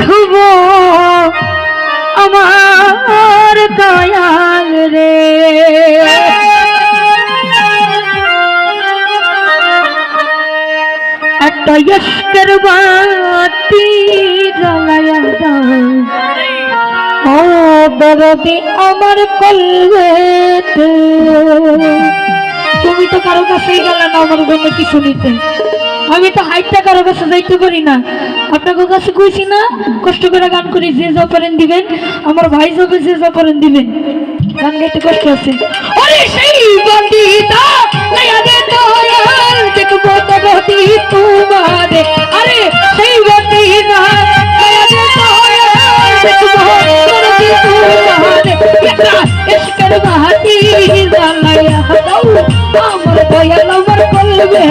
হব আমার দয়াল রে। একটা ইশকের বাতি জ্বালায়া দাও ও দরদি আমার কলবেতে। তুমি তো কারো কাছেই গেলে না আমার জন্য কিছু নিতে, আমি তো হাইটটা কারো কাছে যাইতে পারি না। আপনাকে কাছে কইছি না কষ্ট করে গান করি, যে যা পারেন দিবেন, আমার ভাই যাবে যে যা পারেন দিবেন। গান গাইতে কষ্ট আছে। ওরে সেই বন্দিতা লায়া দে দয়াল দেখবো তবতি তোমারে। আরে সেই বন্দিতা লায়া দে দয়াল দেখবো তবতি তোমারে। এটা ইশকের বাতি জ্বালায়া দাও আমার দয়াল আমার কলবেতে।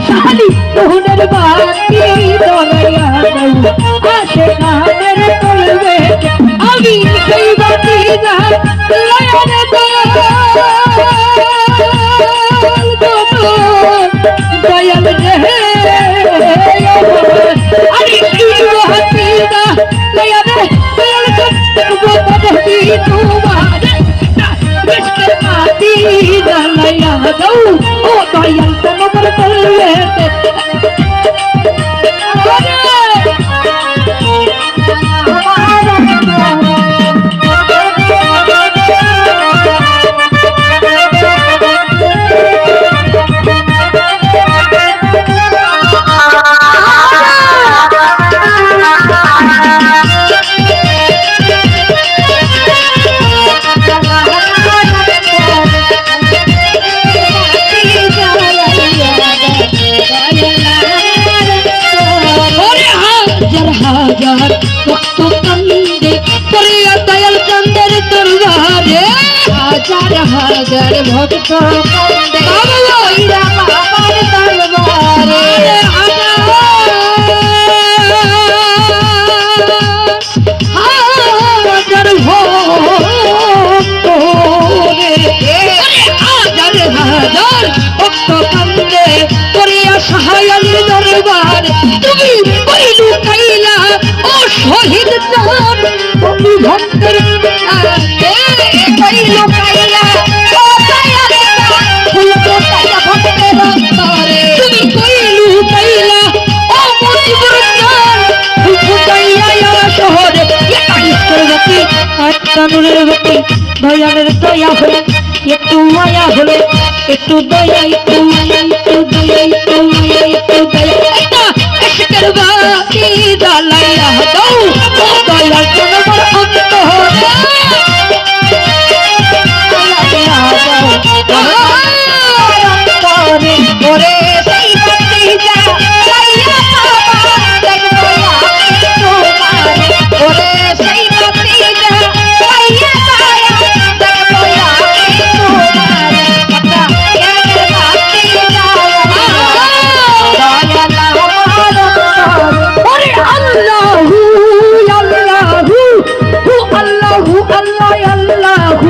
শালি তোহনের বাতি জ্বালায়া দাও আসে কানের কলবেতে। আমি সেই বাতি জ্বালায়া দে দয়াল রে। আরে সেই বাতি জ্বালায়া দে দয়াল দেখবো তবতি তোমারে। ইশকের বাতি জ্বালায়া দাও ও দয়াল তোমার কলবেতে। হাজার ভক্ত কান্দে বাবা বাবার দরবারে। হাজার ভক্ত হাজার হাজার ভক্ত কান্দে করিয়া সাহায্যের দরবার। তুমি কইলু কাইলা ও শহীদ চান তুমি ভক্তের কইলু কাইলা ও দয়াল ফুলকো তাইয়া ভক্তের অন্তরে। তুমি কইলু কাইলা ও মুজিবুর চান ফুলকো তাইয়া শহরে। এটা ইশকের বাতি একটা নূরের বাতি দয়ালের দয়া হলে একটু মায়া হলে একটু দয়া একটু মায়া একটু দয়া একটু মায়া একটু দয়া। এটা ইশকের বাতি জ্বালায়া দাও ও দয়াল তোমার অন্তরে। ওরে সেই বাতি জ্বালায়া বাবা দেখবো আমি তোমারে। ওরে সেই বাতি জ্বালায়া বাবা দেখবো আমি তোমারে। একটা ইশকের বাতি জ্বালায়া দয়াল আমার অন্তরে। ওরে আল্লাহু আল্লাহু হু আল্লাহু আল্লাহ আল্লাহু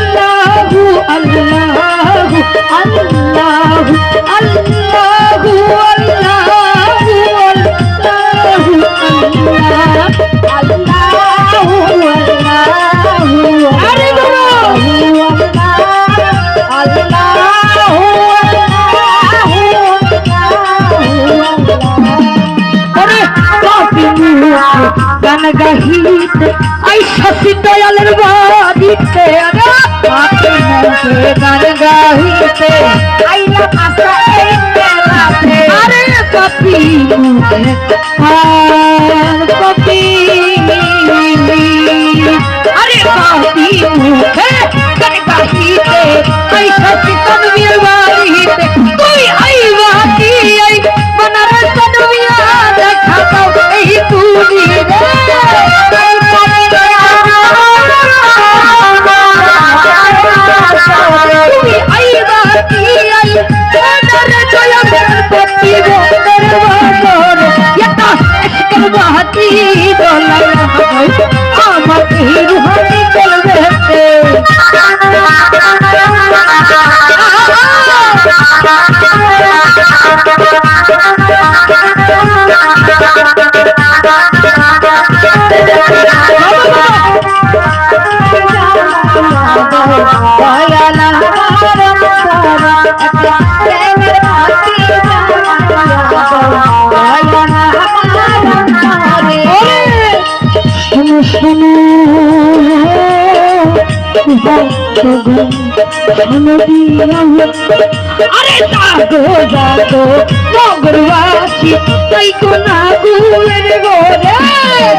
আল্লাহু আল্লাহু আল্লাহু আল্লাহু গান গাহিতে আই শশী দয়ালের বাড়িতে। গান গাহিতে আইলা আশা এই মেলাতে। আরে কপি মুখে কপি আরে কপি মুখে গান গাহিতে আই শশী তনবীর বাড়িতে। তুই আইবা কি আই বনারস তনবিয়া দেখা দাও এই তুমি রে। তুমি আইবা কি আই বনারস জয়মের পতি বন্দর বাজার। এটা ইশকের বাতি জ্বালায়া দাও আমাকে রুহানি কলবেতে। अरे जागो जागो नगरवासी ताई को नागुर गोरे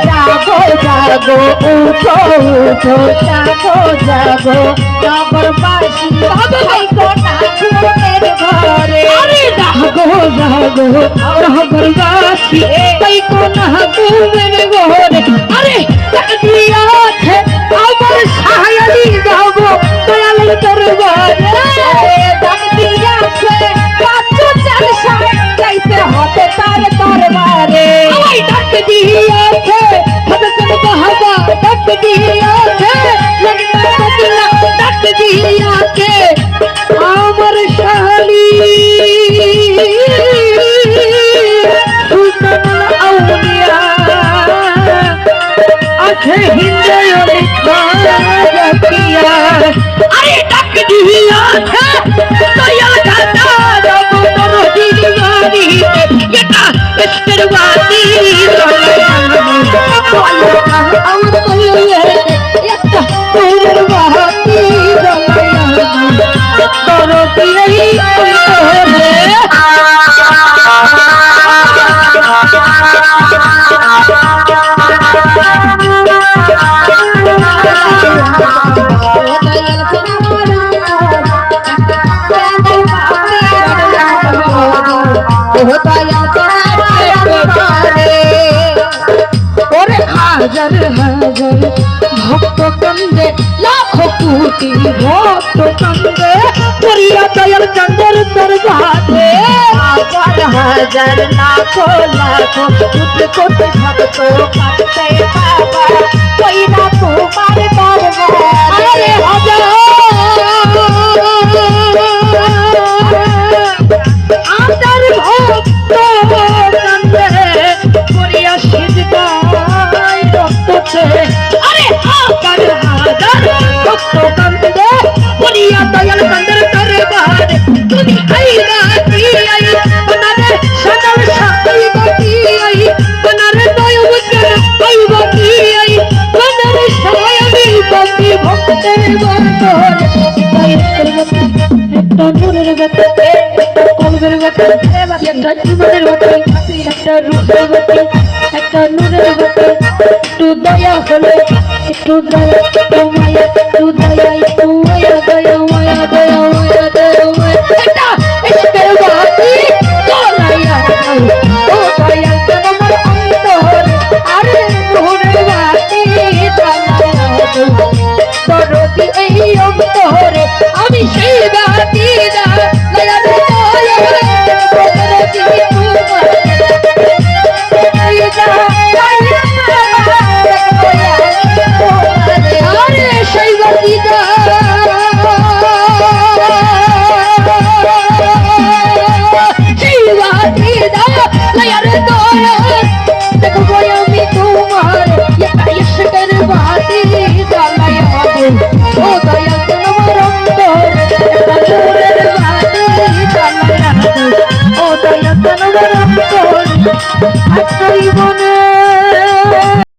जागो जागो उठो उठो जागो जागो नगरवासी ताई को नागुर गोरे अरे जागो जागो नगरवासी ताई को नागुर गोरे अरे दिया थे अमर सायली जागो दयाल दरबारे दिया थे पाँचों चार साल कैसे होते तारे दरबारे डक दिया थे हदसन बहवा डक दिया थे लगना बदला डक दिया थे अमर सायली सुल्तान औलिया आखे हिंदे अरे डक दिया थे दयाल दादा मोर दीवानी येटा इस्तेरवानी हजार हजार भक्त कंदे लाखों कोटि भक्त कंदे प्रिया दयाल चंद्र दरबारे हजार हजार लाखों लाखों कोटि कोटि भक्त कंदे बाबा कोई ना तुम्हारे दरबार अरे हजार आदर भक्त कंदे प्रिया सिद्धता अरे आकर हादर भक्त कंदे पुरिया दयाल चंद्र दरबार तुझी आई गाती आई बनारे सदल साई गाती आई बनारे दय उज्जल आई गाती आई बनारे सायली गाती भक्त बंदर একটা নূরের গতি একটা কলবের গতি একটা জীবনের গতি একটা রূপের গতি একটা নূরের গতি একটু দয়া হলে একটু দয়া একটু মায়া একটু দয়া একটু মায়া দয়া মায়া দয়া মায়া দয়া মায়া এটা ইশকের বাতি দয়া ও দয়া কেন আমার অন্তর আরে নূরের বাতি দরদি এই অন্তরে আমি সেই বাতি দয়া দয়া জীবনে